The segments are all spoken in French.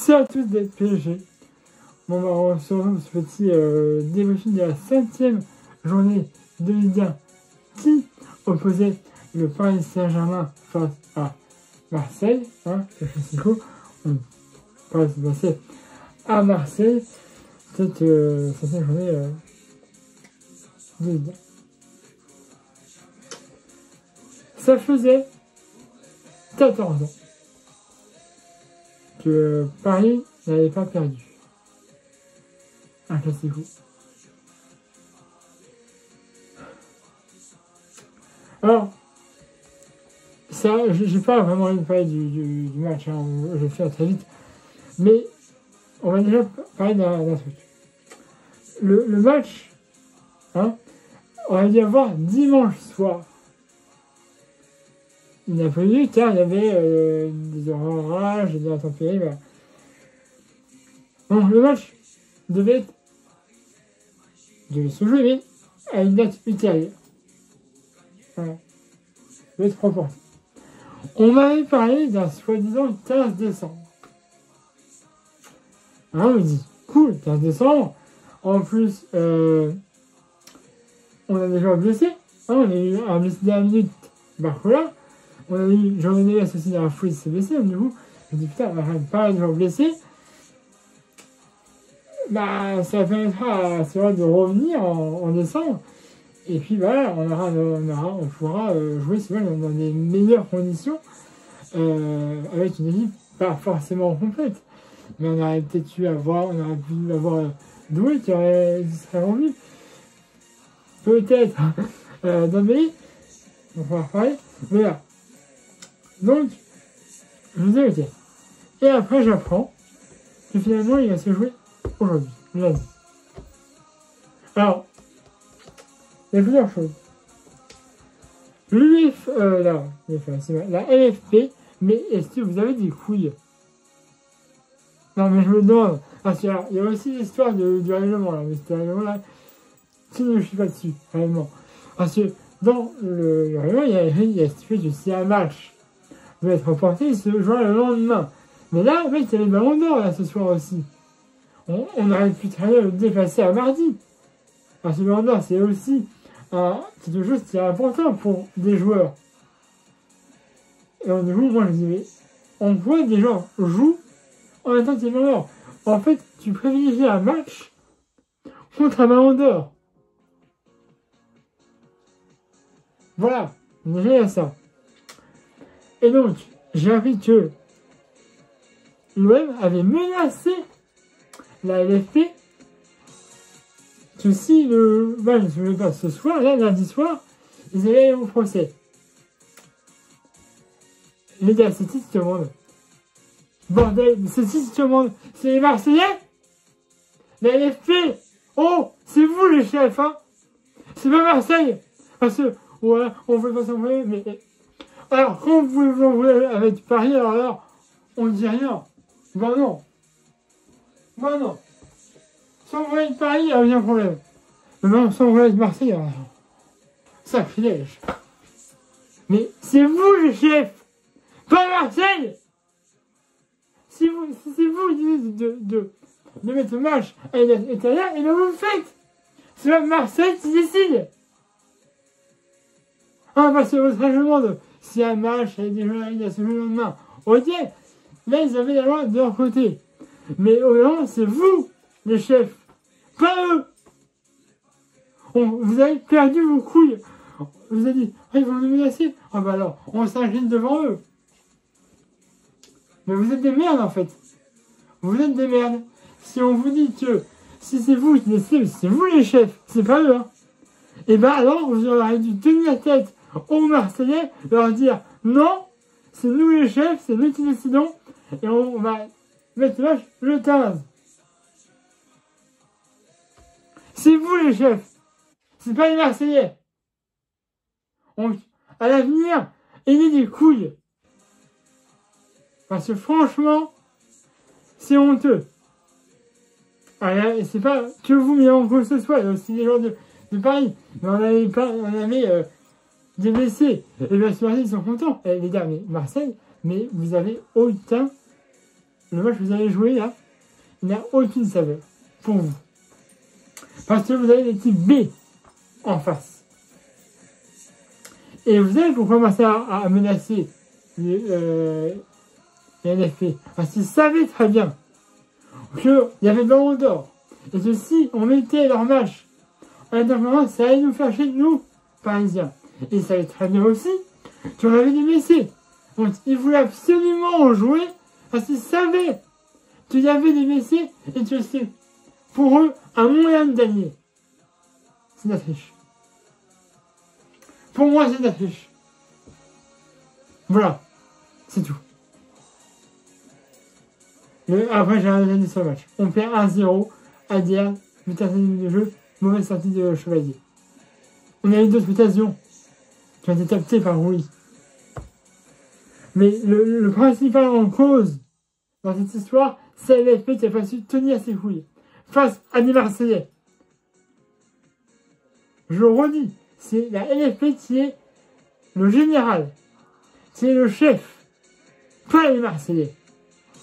Merci à tous d'être PSG. Bon, bah, on se retrouve ce petit débriefing de la 5e journée de Ligue 1 qui opposait le Paris Saint-Germain face à Marseille. Hein, c'est classico. On va se passer à Marseille cette 5e journée de Ligue 1. Ça faisait 14 ans que Paris n'avait pas perdu un classico. Alors, ça, j'ai pas vraiment envie de parler du match, hein, je vais faire très vite, mais on va déjà parler d'un truc. Le match, hein, on va y avoir dimanche soir. Il n'a pas eu car il y avait des orages, des intempéries, voilà. Bon, le match devait se jouer, mais à une date ultérieure. Voilà. Il devait être reporté. On m'avait parlé d'un soi-disant 15 décembre. Alors on me dit, cool, 15 décembre. En plus, on a des joueurs blessés. Hein, on a eu un blessé de la minute, Barcola. On a eu Jean-René associé à la foule, il s'est blessé. Donc, du coup, je me dis, putain, on va pas de joueurs blessés. Bah, ça permettra à ce de revenir en décembre. Et puis voilà, on pourra jouer ce match dans des meilleures conditions, avec une équipe pas forcément complète. Mais on aurait peut-être pu avoir Doué qui serait revenu. Peut-être Dembélé, on va en reparler. Mais là. Donc, je me dis, ok. Et après, j'apprends que finalement, il va se jouer aujourd'hui, lundi. Alors, il y a plusieurs choses. La LFP, mais est-ce que vous avez des couilles? Non, mais je me demande. Parce qu'il y a aussi l'histoire du règlement, là. Mais ce règlement-là, je ne suis pas dessus, réellement. Parce que dans le règlement, il y a stipulé que si un match doit être reporté, il se jouera le lendemain. Mais là, en fait, il y a les ballons d'or, là, ce soir aussi. On aurait pu très bien le déplacer à mardi. Parce que le ballon d'or, c'est aussi quelque chose qui est important pour des joueurs. Et donc, du coup, moi, je dis, mais on voit des gens jouent en même temps que les ballons d'or. En fait, tu privilégies un match contre un ballon d'or. Voilà, déjà, il y a ça. Et donc, j'ai appris que l'OM avait menacé la LFP que si le match ne se jouait pas ce soir, là, lundi soir, ils allaient aller au procès. Les gars, c'est qui te demande? Bordel, c'est qui te demande? C'est les Marseillais? La LFP? Oh, c'est vous les chefs, hein? C'est pas Marseille! Parce que, ouais, on peut pas s'envoyer, mais... Alors, quand vous pouvez vous envoyer avec Paris, alors, on ne dit rien. Ben non. Ben non. S'envoyer avec Paris, il n'y a aucun problème. Mais non, s'envoyer avec Marseille, alors, ça filège. Mais c'est vous les chefs, pas Marseille. Si c'est vous qui de mettre le match à l'intérieur, et bien vous le faites. C'est pas Marseille qui décide. Ah, parce que votre règlement de si un match avec des joueurs il a ce le lendemain, ok, là ils avaient la loi de leur côté. Mais au moment, c'est vous, les chefs, pas eux. Vous avez perdu vos couilles. Vous avez dit, ah, ils vont nous menacer. Ah bah alors, on s'incline devant eux. Mais vous êtes des merdes en fait. Vous êtes des merdes. Si on vous dit que si c'est vous qui décidez, c'est vous les chefs, c'est pas eux. Hein. Et bah alors, vous aurez dû tenir tête aux Marseillais, leur dire non, c'est nous les chefs, c'est nous qui décidons, et on va mettre le match le 15. C'est vous les chefs, c'est pas les Marseillais. Donc, à l'avenir, ayez des couilles. Parce que franchement, c'est honteux. Et c'est pas que vous, mais en gros ce soit, il y a aussi des gens de Paris. Mais on avait des blessés. Et bien sûr, ils sont contents. Et les gars, mais Marseille, mais vous avez aucun le match que vous avez joué là, il n'a aucune saveur pour vous. Parce que vous avez l'équipe B en face. Et vous savez pourquoi commencer à menacer les NFP. Parce qu'ils savaient très bien qu'il y avait le ballon d'or. Et que si on mettait leur match en attendant, ça allait nous faire chier de nous, Parisiens. Et ils savaient très bien aussi qu'on avait des blessés. Donc ils voulaient absolument en jouer parce qu'ils savaient qu'il y avait des blessés et que c'est pour eux un moyen de gagner. C'est de la triche. Pour moi, c'est de la triche. Voilà. C'est tout. Après, j'ai rien dit sur le match. On perd 1-0. ADR, 8 minutes de jeu. Mauvaise sortie de Chevalier. On a eu d'autres occasions qui ont été captées par Rouy. Mais le principal en cause dans cette histoire, c'est l'FP qui a pas su tenir ses couilles face à des Marseillais. Je le redis, c'est la LFP qui est le général, qui est le chef, pas les Marseillais,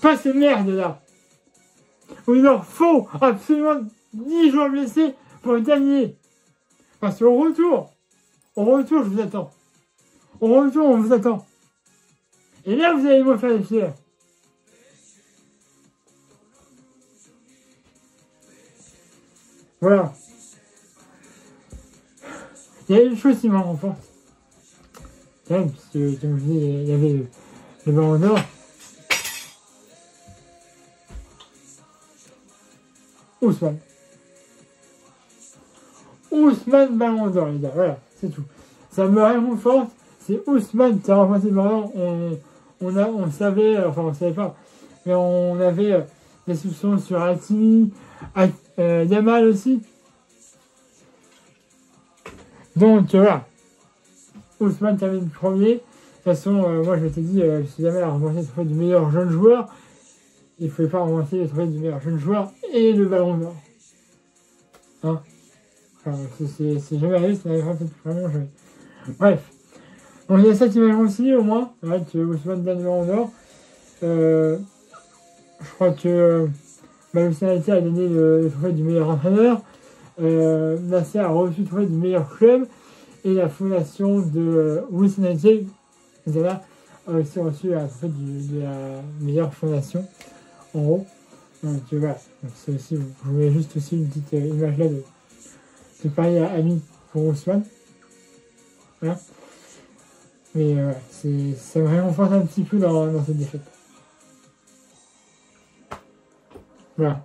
pas ces merdes-là, où il leur faut absolument 10 joueurs blessés pour gagner. Parce qu'au retour, je vous attends. Au retour, on vous attend. Et là, vous allez me faire les fiers. Voilà. Il y a une chose qui m'en renforce. Quand même, parce que, comme je dis, il y avait le ballon d'or. Ousmane ballon d'or, les gars. Voilà, c'est tout. Ça me réconforte. C'est Ousmane qui a remporté le ballon. On savait, enfin on savait pas, mais on avait des soupçons sur Hakimi, Yamal aussi. Donc voilà, Ousmane termine le premier. De toute façon, moi je m'étais dit, si Yamal a remporté le trophée du meilleur jeune joueur, il ne fallait pas remporter le trophée du meilleur jeune joueur et le ballon d'or. Hein, enfin, c'est jamais arrivé, ça n'arrivera peut-être vraiment jamais. Bref. Donc il y a ça qui m'a réconcilié au moins, avec Ousmane gagne le ballon d'or. Je crois que Manchester United a gagné le trophée du meilleur entraîneur. Nasser a reçu le trophée du meilleur club. Et la fondation de Wilson United, a aussi reçu le trophée de la meilleure fondation, en haut. Donc voilà, donc, c'est aussi, je voulais juste aussi une petite image là de Paris à Ami pour Ousmane. Voilà. Mais ça me réconforte un petit peu dans cette défaite. Voilà.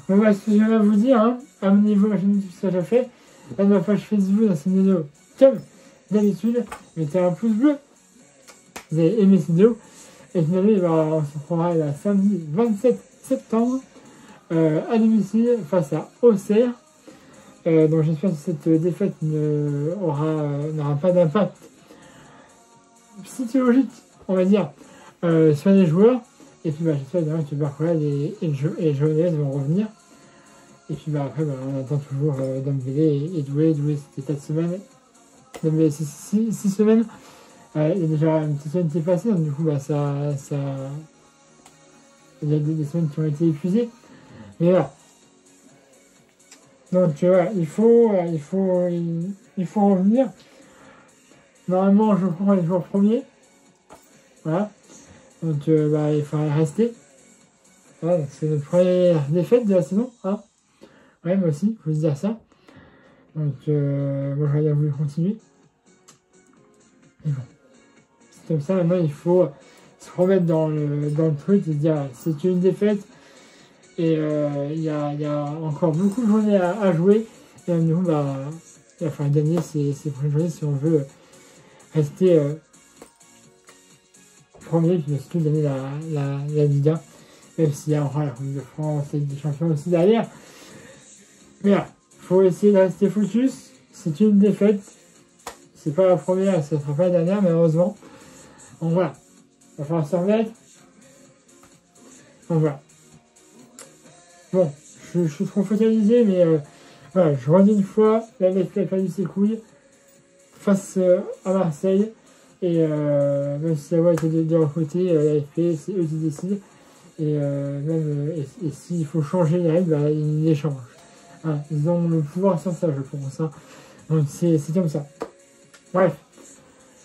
Bon, bah, ce que j'aimerais vous dire, hein, abonnez-vous à ma chaîne YouTube si ça déjà fait. Là, ma page Facebook dans cette vidéo, comme d'habitude, mettez un pouce bleu. Vous avez aimé cette vidéo. Et finalement, bah, on se retrouvera le samedi 27 septembre à domicile face à Auxerre. Donc j'espère que cette défaite n'aura pas d'impact psychologique, on va dire, sur les joueurs. Et puis j'espère que Barcola et Jones vont revenir. Et puis après, on attend toujours Dembélé et Doué. Doué, c'était 4 semaines. Dembélé, 6 semaines. Il y a déjà une petite semaine qui est passée, donc du coup, il y a des semaines qui ont été épuisées. Mais voilà. Donc voilà, il faut revenir. Normalement, je prends les jours premiers. Voilà. Donc il faudra rester. Voilà, c'est notre première défaite de la saison. Hein. Ouais, moi aussi, il faut se dire ça. Donc moi j'aurais bien voulu continuer. Mais bon. C'est comme ça, maintenant il faut se remettre dans le truc et se dire c'est une défaite. Et il y a encore beaucoup de journées à jouer. Et nous, il va falloir gagner ces prochaines journées si on veut rester premier, puis surtout gagner la Liga. Même s'il y a encore la Coupe de France et des champions aussi derrière. Mais là, il faut essayer de rester focus. C'est une défaite. C'est pas la première, ce ne sera pas la dernière, malheureusement. Donc voilà. Il va falloir se remettre. Donc voilà. Bon, je suis trop focalisé, mais voilà, je redis une fois, la LFP a perdu ses couilles face à Marseille, Et même si la loi était de leur côté, l'AFP, c'est eux qui décident. Et même et s'il faut changer les règles, bah, ils les changent. Hein, ils ont le pouvoir sur ça, je pense. Hein. Donc c'est comme ça. Bref,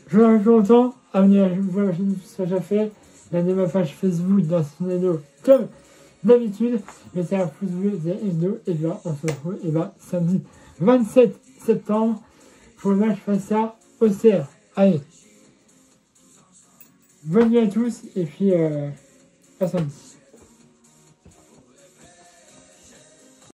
je vous en plus longtemps. Abonnez-vous à la chaîne si ce n'est déjà fait. Regardez ma page Facebook dans ce vidéo comme d'habitude. Mettez un pouce bleu des vidéos. Et bien on se retrouve samedi 27 septembre pour le match face à Auxerre. Allez, bonne nuit à tous et puis à samedi.